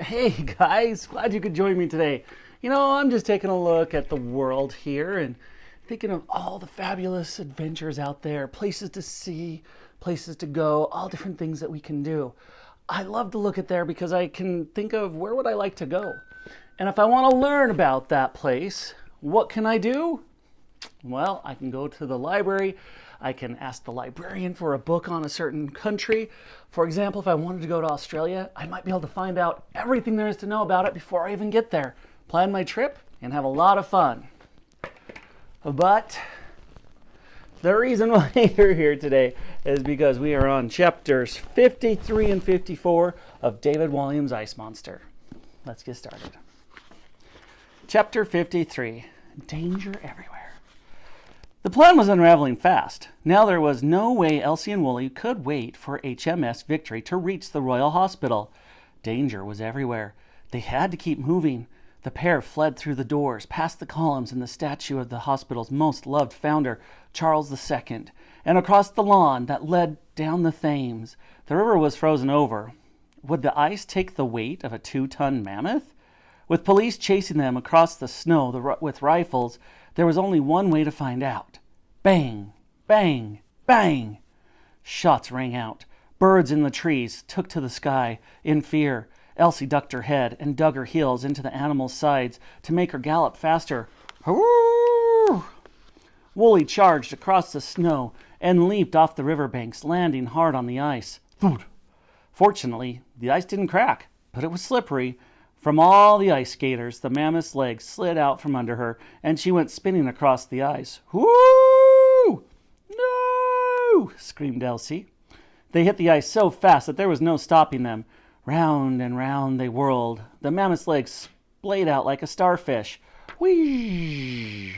Hey guys, glad you could join me today. I'm just taking a look at the world here and thinking of all the fabulous adventures out there, places to see, places to go, all different things that we can do. I love to look at there because I can think of where would I like to go. And if I want to learn about that place, what can I do? Well, I can go to the library. I can ask the librarian for a book on a certain country. For example, if I wanted to go to Australia, I might be able to find out everything there is to know about it before I even get there. Plan my trip and have a lot of fun. But the reason why you're here today is because we are on chapters 53 and 54 of David Walliams' Ice Monster. Let's get started. Chapter 53, Danger Everywhere. The plan was unraveling fast. Now there was no way Elsie and Wooly could wait for HMS Victory to reach the Royal Hospital. Danger was everywhere. They had to keep moving. The pair fled through the doors, past the columns and the statue of the hospital's most loved founder, Charles II, and across the lawn that led down the Thames. The river was frozen over. Would the ice take the weight of a 2-ton mammoth? With police chasing them across the snow with rifles, there was only one way to find out. Bang, bang, bang! Shots rang out. Birds in the trees took to the sky in fear. Elsie ducked her head and dug her heels into the animal's sides to make her gallop faster. Hurroo! Wooly charged across the snow and leaped off the riverbanks, landing hard on the ice. Fortunately, the ice didn't crack, but it was slippery. From all the ice skaters, the mammoth's legs slid out from under her, and she went spinning across the ice. Whoo! No! Screamed Elsie. They hit the ice so fast that there was no stopping them. Round and round they whirled. The mammoth's legs splayed out like a starfish. Whee!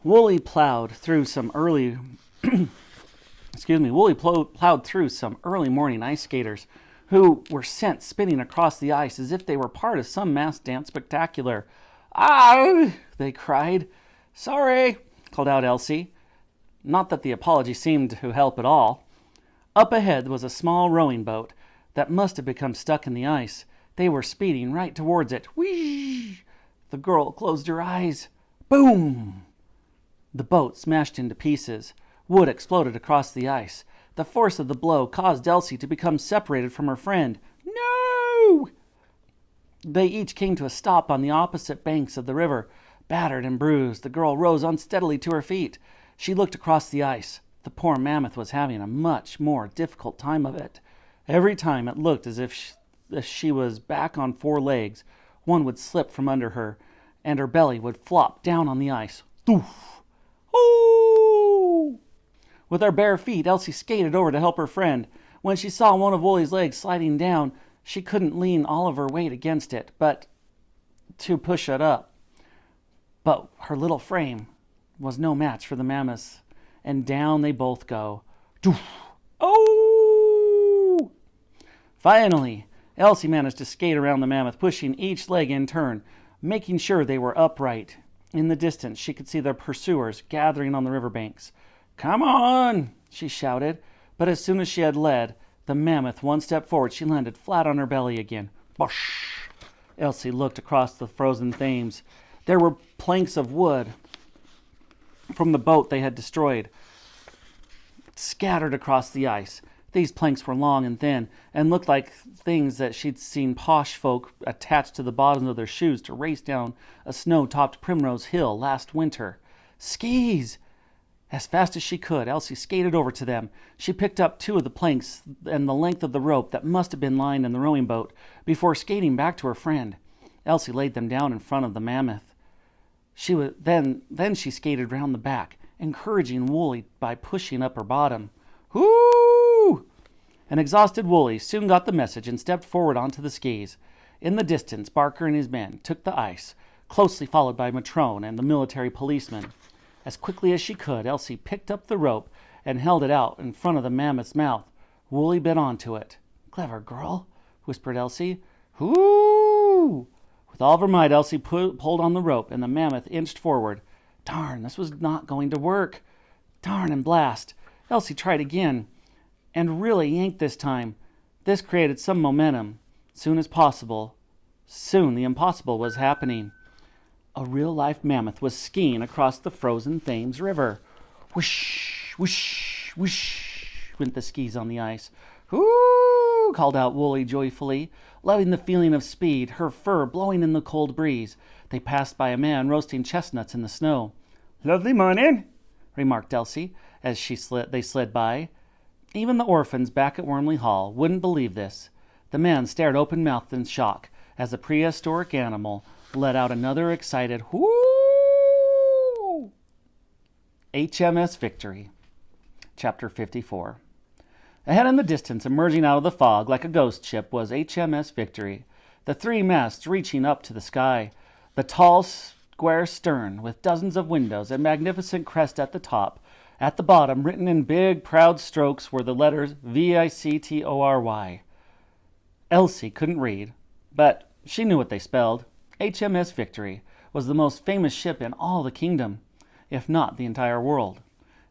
Wooly plowed through some early morning ice skaters who were sent spinning across the ice as if they were part of some mass dance spectacular. Ah! They cried. Sorry, called out Elsie. Not that the apology seemed to help at all. Up ahead was a small rowing boat that must have become stuck in the ice. They were speeding right towards it. Whee! The girl closed her eyes. Boom! The boat smashed into pieces. Wood exploded across the ice. The force of the blow caused Elsie to become separated from her friend. No! They each came to a stop on the opposite banks of the river. Battered and bruised, the girl rose unsteadily to her feet. She looked across the ice. The poor mammoth was having a much more difficult time of it. Every time it looked as if she was back on 4 legs, one would slip from under her, and her belly would flop down on the ice. Doof! Oh! With her bare feet, Elsie skated over to help her friend. When she saw one of Wooly's legs sliding down, she couldn't lean all of her weight against it, but to push it up. But her little frame was no match for the mammoth's, and down they both go. Doof! Oh! Finally, Elsie managed to skate around the mammoth, pushing each leg in turn, making sure they were upright. In the distance, she could see their pursuers gathering on the riverbanks. Come on, she shouted, but as soon as she had led the mammoth one step forward, she landed flat on her belly again. Bosh! Elsie looked across the frozen Thames. There were planks of wood from the boat they had destroyed, scattered across the ice. These planks were long and thin, and looked like things that she'd seen posh folk attach to the bottoms of their shoes to race down a snow-topped Primrose Hill last winter. Skis! As fast as she could, Elsie skated over to them. She picked up 2 of the planks and the length of the rope that must have been lying in the rowing boat before skating back to her friend. Elsie laid them down in front of the mammoth. Then she skated round the back, encouraging Wooly by pushing up her bottom. Whoo! An exhausted Wooly soon got the message and stepped forward onto the skis. In the distance, Barker and his men took the ice, closely followed by Matrone and the military policeman. As quickly as she could, Elsie picked up the rope and held it out in front of the mammoth's mouth. Wooly bit onto it. Clever girl, whispered Elsie. Whoo! With all of her might, Elsie pulled on the rope, and the mammoth inched forward. Darn, this was not going to work. Darn and blast. Elsie tried again, and really yanked this time. This created some momentum. Soon the impossible was happening. A real-life mammoth was skiing across the frozen Thames River. Whoosh, whoosh, whoosh, went the skis on the ice. Whoo! Called out Wooly joyfully, loving the feeling of speed, her fur blowing in the cold breeze. They passed by a man roasting chestnuts in the snow. "Lovely morning," remarked Elsie as they slid by. Even the orphans back at Wormley Hall wouldn't believe this. The man stared open-mouthed in shock as the prehistoric animal let out another excited whoo! HMS Victory. Chapter 54. Ahead in the distance, emerging out of the fog like a ghost ship, was HMS Victory, the 3 masts reaching up to the sky, the tall, square stern with dozens of windows, a magnificent crest at the top. At the bottom, written in big, proud strokes, were the letters VICTORY. Elsie couldn't read, but she knew what they spelled. HMS Victory was the most famous ship in all the kingdom, if not the entire world.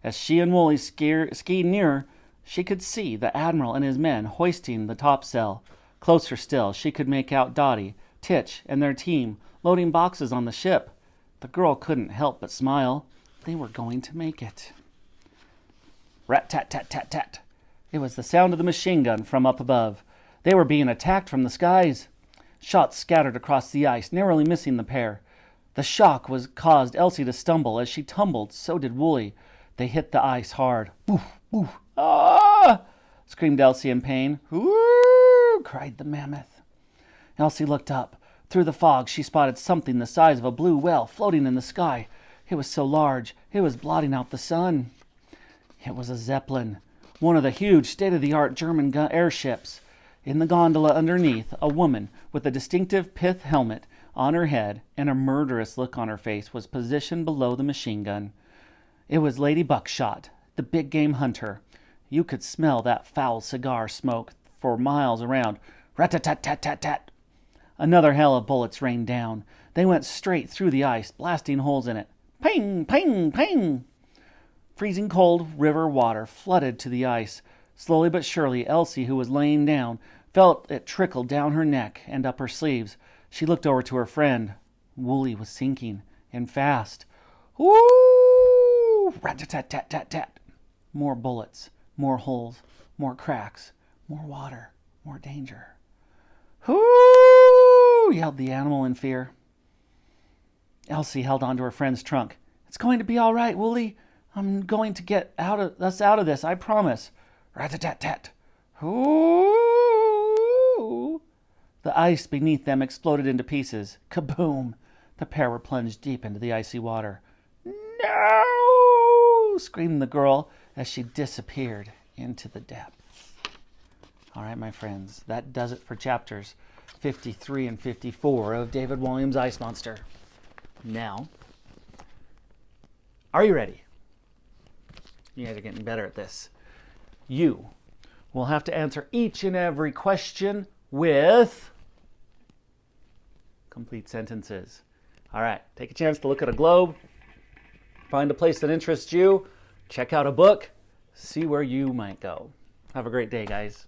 As she and Wooly skied nearer, she could see the admiral and his men hoisting the topsail. Closer still, she could make out Dottie, Titch, and their team loading boxes on the ship. The girl couldn't help but smile. They were going to make it. Rat-tat-tat-tat-tat. It was the sound of the machine gun from up above. They were being attacked from the skies. Shots scattered across the ice, narrowly missing the pair. The shock caused Elsie to stumble. As she tumbled, so did Wooly. They hit the ice hard. "Boof, boof, ah!" screamed Elsie in pain. "Whoo!" cried the mammoth. Elsie looked up. Through the fog, she spotted something the size of a blue whale floating in the sky. It was so large, it was blotting out the sun. It was a Zeppelin, one of the huge state-of-the-art German airships. In the gondola underneath, a woman with a distinctive pith helmet on her head and a murderous look on her face was positioned below the machine gun. It was Lady Buckshot, the big game hunter. You could smell that foul cigar smoke for miles around. Rat-tat-tat-tat-tat. Another hail of bullets rained down. They went straight through the ice, blasting holes in it. Ping, ping, ping! Freezing cold river water flooded to the ice. Slowly but surely, Elsie, who was laying down, felt it trickle down her neck and up her sleeves. She looked over to her friend. Wooly was sinking, and fast. Whoo! Rat-tat-tat-tat-tat. More bullets, more holes, more cracks, more water, more danger. "Whoo!" yelled the animal in fear. Elsie held onto her friend's trunk. "It's going to be all right, Wooly. I'm going to get us out of this, I promise." Rat-a-tat-tat. Hoo! The ice beneath them exploded into pieces. Kaboom! The pair were plunged deep into the icy water. "No!" screamed the girl as she disappeared into the depths. All right, my friends, that does it for chapters 53 and 54 of David Walliams' Ice Monster. Now, are you ready? You guys are getting better at this. You will have to answer each and every question with complete sentences. All right, take a chance to look at a globe, find a place that interests you, check out a book, see where you might go. Have a great day, guys.